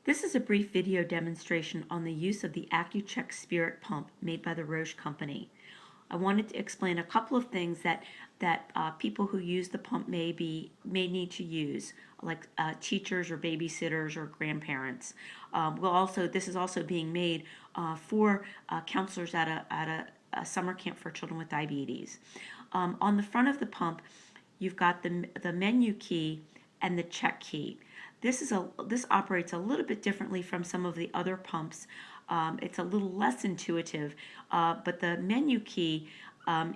This is a brief video demonstration on the use of the Accucheck spirit pump made by the Roche company. I wanted to explain a couple of things that people who use the pump may need to use, like teachers or babysitters or grandparents. This is also being made for counselors at a summer camp for children with diabetes. On the front of the pump, you've got the menu key and the check key. This operates a little bit differently from some of the other pumps. It's a little less intuitive, but the menu key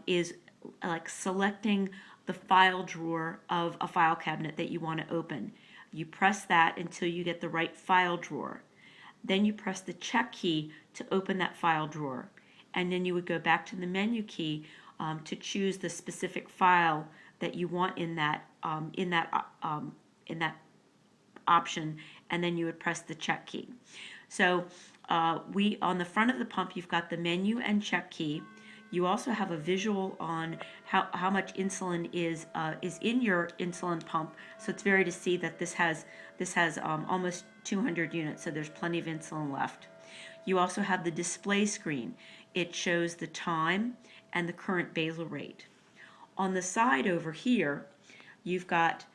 is like selecting the file drawer of a file cabinet that you want to open. You press that until you get the right file drawer. Then you press the check key to open that file drawer. And then you would go back to the menu key to choose the specific file that you want in that option, and then you would press the check key. So on the front of the pump, you've got the menu and check key. You also have a visual on how much insulin is in your insulin pump. So it's very to see that this has almost 200 units, so there's plenty of insulin left. You also have the display screen. It shows the time and the current basal rate. On the side over here, you've got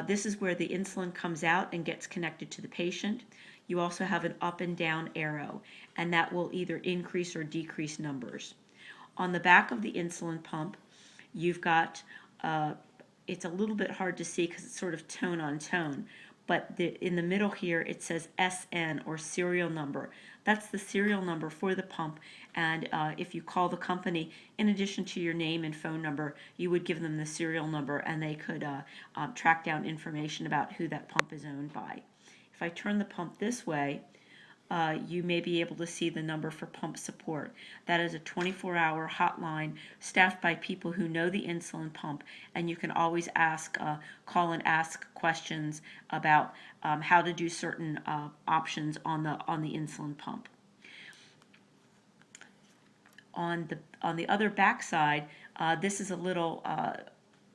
this is where the insulin comes out and gets connected to the patient. You also have an up and down arrow, and that will either increase or decrease numbers. On the back of the insulin pump, you've got, it's a little bit hard to see because it's sort of tone on tone, but in the middle here it says SN, or serial number. That's the serial number for the pump, and if you call the company, in addition to your name and phone number, you would give them the serial number, and they could track down information about who that pump is owned by. If I turn the pump this way, you may be able to see the number for pump support. That is a 24-hour hotline staffed by people who know the insulin pump, and you can always call and ask questions about how to do certain options on the insulin pump. On the other back side, this is a little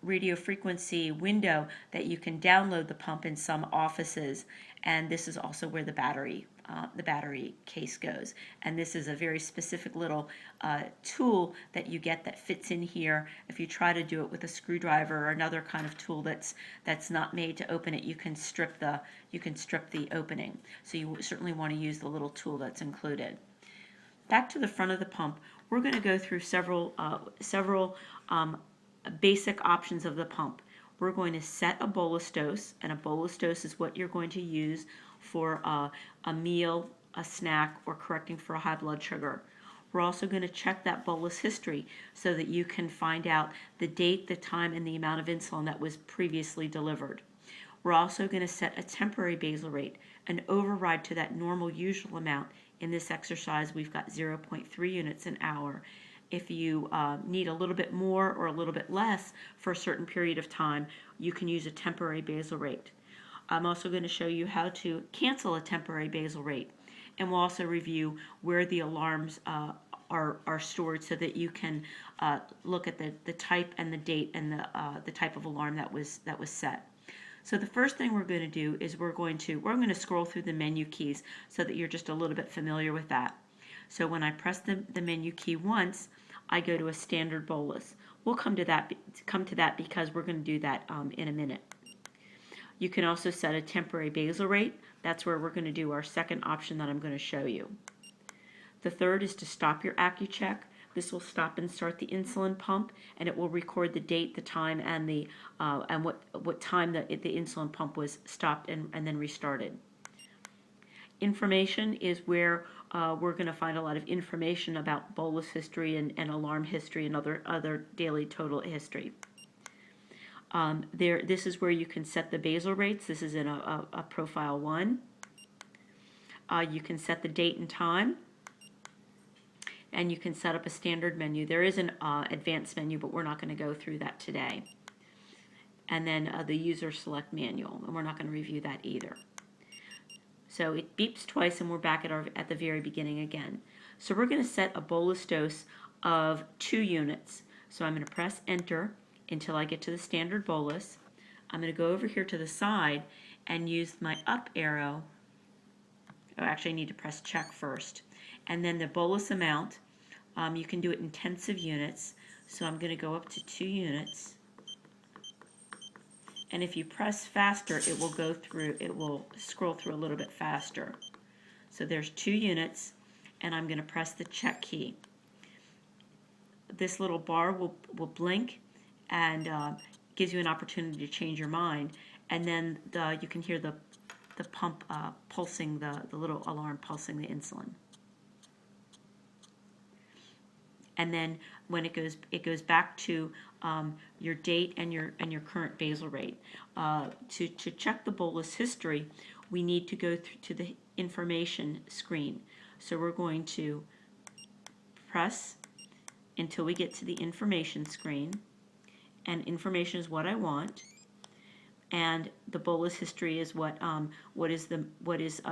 radio frequency window that you can download the pump in some offices, and this is also where the battery case goes. And this is a very specific little tool that you get that fits in here. If you try to do it with a screwdriver or another kind of tool that's not made to open it, you can strip the opening. So you certainly want to use the little tool that's included. Back to the front of the pump, we're going to go through several basic options of the pump. We're going to set a bolus dose, and a bolus dose is what you're going to use for a meal, a snack, or correcting for a high blood sugar. We're also going to check that bolus history so that you can find out the date, the time, and the amount of insulin that was previously delivered. We're also going to set a temporary basal rate, an override to that normal usual amount. In this exercise, we've got 0.3 units an hour. If you need a little bit more or a little bit less for a certain period of time, you can use a temporary basal rate. I'm also going to show you how to cancel a temporary basal rate, and we'll also review where the alarms are stored so that you can look at the type and the date and the type of alarm that was set. So the first thing we're going to do is we're going to scroll through the menu keys so that you're just a little bit familiar with that. So when I press the menu key once, I go to a standard bolus. We'll come to that because we're going to do that in a minute. You can also set a temporary basal rate. That's where we're going to do our second option that I'm going to show you. The third is to stop your Accucheck. This will stop and start the insulin pump, and it will record the date, the time, and what time the insulin pump was stopped and then restarted. Information is where we're going to find a lot of information about bolus history and alarm history and other daily total history. This is where you can set the basal rates. This is in a profile 1. You can set the date and time, and you can set up a standard menu. There is an advanced menu, but we're not going to go through that today. And then the user select manual, and we're not going to review that either. So it beeps twice, and we're back at the very beginning again. So we're going to set a bolus dose of 2 units. So I'm going to press enter until I get to the standard bolus. I'm going to go over here to the side and use my up arrow oh, actually I need to press check first. And then the bolus amount, you can do it in tenths of units. So I'm going to go up to 2 units. And if you press faster, it will scroll through a little bit faster. So there's 2 units, and I'm going to press the check key. This little bar will blink and gives you an opportunity to change your mind. And then you can hear the pump pulsing, the little alarm pulsing the insulin. And then when it goes back to your date and your current basal rate. To check the bolus history, we need to go to the information screen. So we're going to press until we get to the information screen, and information is what I want, and the bolus history is what is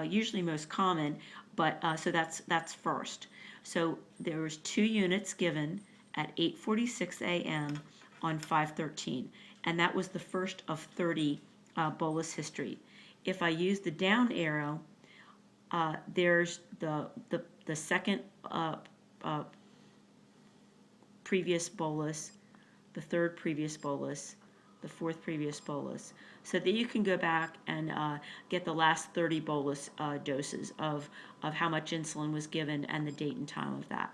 usually most common, but so that's first. So there was 2 units given at 8:46 a.m. on 5/13, and that was the first of 30 bolus history. If I use the down arrow, there's the second previous bolus, the third previous bolus, the fourth previous bolus, so that you can go back and get the last 30 bolus doses of how much insulin was given and the date and time of that.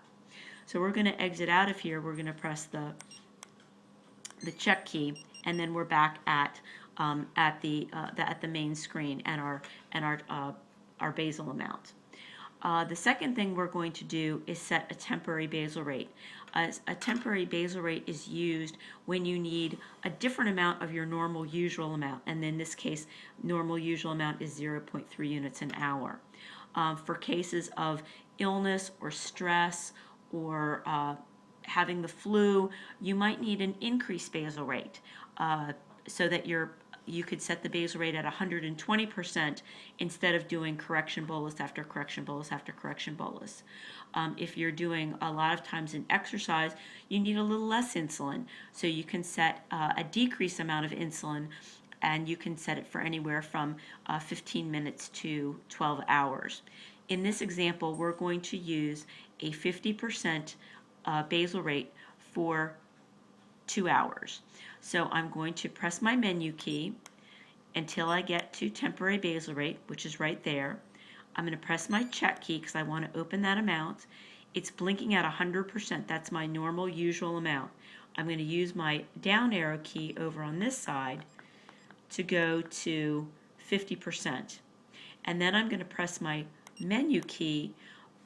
So we're going to exit out of here. We're going to press the check key, and then we're back at the main screen and our basal amount. The second thing we're going to do is set a temporary basal rate. A temporary basal rate is used when you need a different amount of your normal usual amount, and in this case, normal usual amount is 0.3 units an hour. For cases of illness or stress or having the flu, you might need an increased basal rate so that you could set the basal rate at 120% instead of doing correction bolus after correction bolus after correction bolus. If you're doing a lot of times in exercise, you need a little less insulin, so you can set a decreased amount of insulin, and you can set it for anywhere from 15 minutes to 12 hours. In this example, we're going to use a 50% basal rate for 2 hours. So I'm going to press my menu key until I get to temporary basal rate, which is right there. I'm going to press my check key because I want to open that amount. It's blinking at 100%. That's my normal usual amount. I'm going to use my down arrow key over on this side to go to 50%. And then I'm going to press my menu key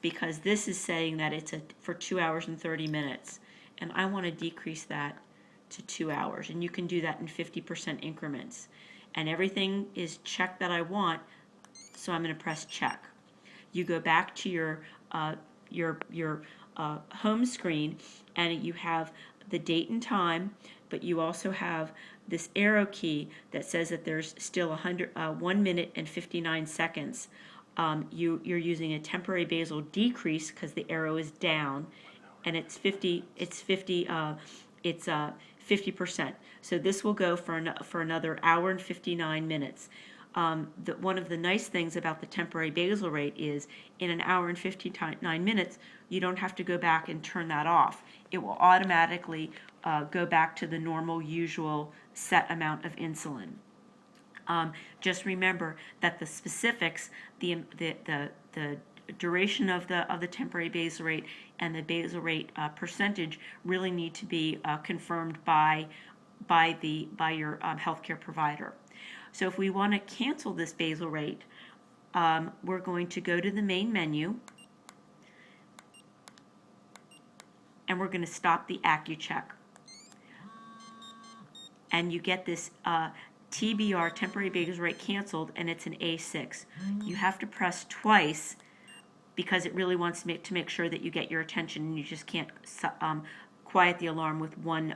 because this is saying that it's for 2 hours and 30 minutes. And I want to decrease that to 2 hours. And you can do that in 50% increments. And everything is checked that I want, so I'm going to press check. You go back to your home screen, and you have the date and time, but you also have this arrow key that says that there's still 1 minute and 59 seconds. You're using a temporary basal decrease because the arrow is down, and it's 50%. So this will go for another hour and 59 minutes. One of the nice things about the temporary basal rate is in an hour and 59 minutes, you don't have to go back and turn that off. It will automatically go back to the normal, usual set amount of insulin. Just remember that the specifics, the duration of the temporary basal rate and the basal rate percentage really need to be confirmed by your healthcare provider. So if we want to cancel this basal rate, we're going to go to the main menu, and we're going to stop the Accucheck. And you get this TBR, temporary basal rate canceled, and it's an A6. You have to press twice because it really wants to make sure that you get your attention, and you just can't quiet the alarm with one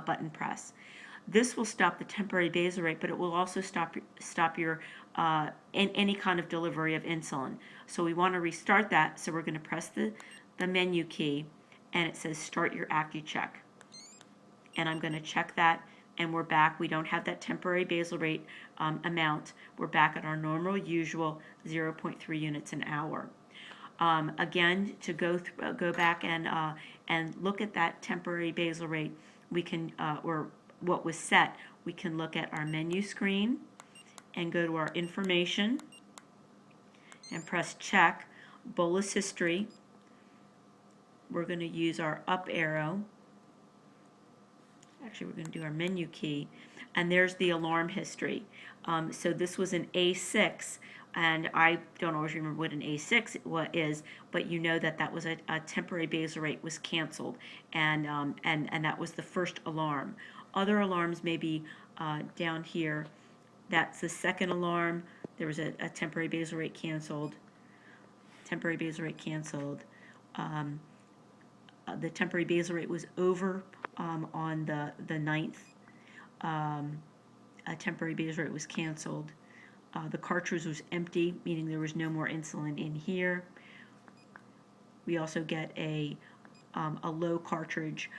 button press. This will stop the temporary basal rate, but it will also stop your any kind of delivery of insulin. So we want to restart that. So we're going to press the menu key, and it says start your Accucheck. And I'm going to check that and we're back. We don't have that temporary basal rate amount. We're back at our normal, usual 0.3 units an hour. Again, to go back and look at that temporary basal rate, we can or what was set. We can look at our menu screen and go to our information and press check bolus history. We're going to use our up arrow. Actually, we're going to do our menu key, and there's the alarm history. So this was an A6, and I don't always remember what an A6 is, but you know that that was a temporary basal rate was canceled, and that was the first alarm. Other alarms may be down here. That's the second alarm. There was a temporary basal rate canceled. Temporary basal rate canceled. The temporary basal rate was over on the 9th. A temporary basal rate was canceled. The cartridge was empty, meaning there was no more insulin in here. We also get a low cartridge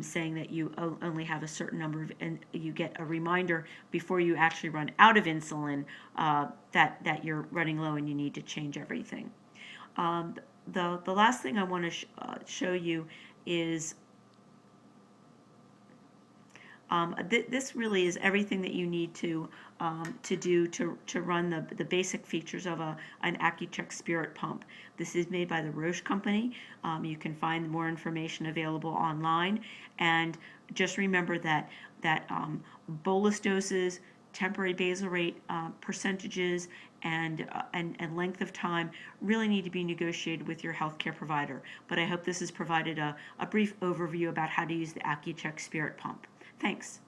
saying that you only have a certain number of, and you get a reminder before you actually run out of insulin that you're running low and you need to change everything. The last thing I want to show you is this really is everything that you need to do to run the basic features of an Accucheck spirit pump. This is made by the Roche company. You can find more information available online, and just remember that bolus doses, temporary basal rate percentages, and length of time really need to be negotiated with your healthcare provider. But I hope this has provided a brief overview about how to use the Accucheck spirit pump. Thanks.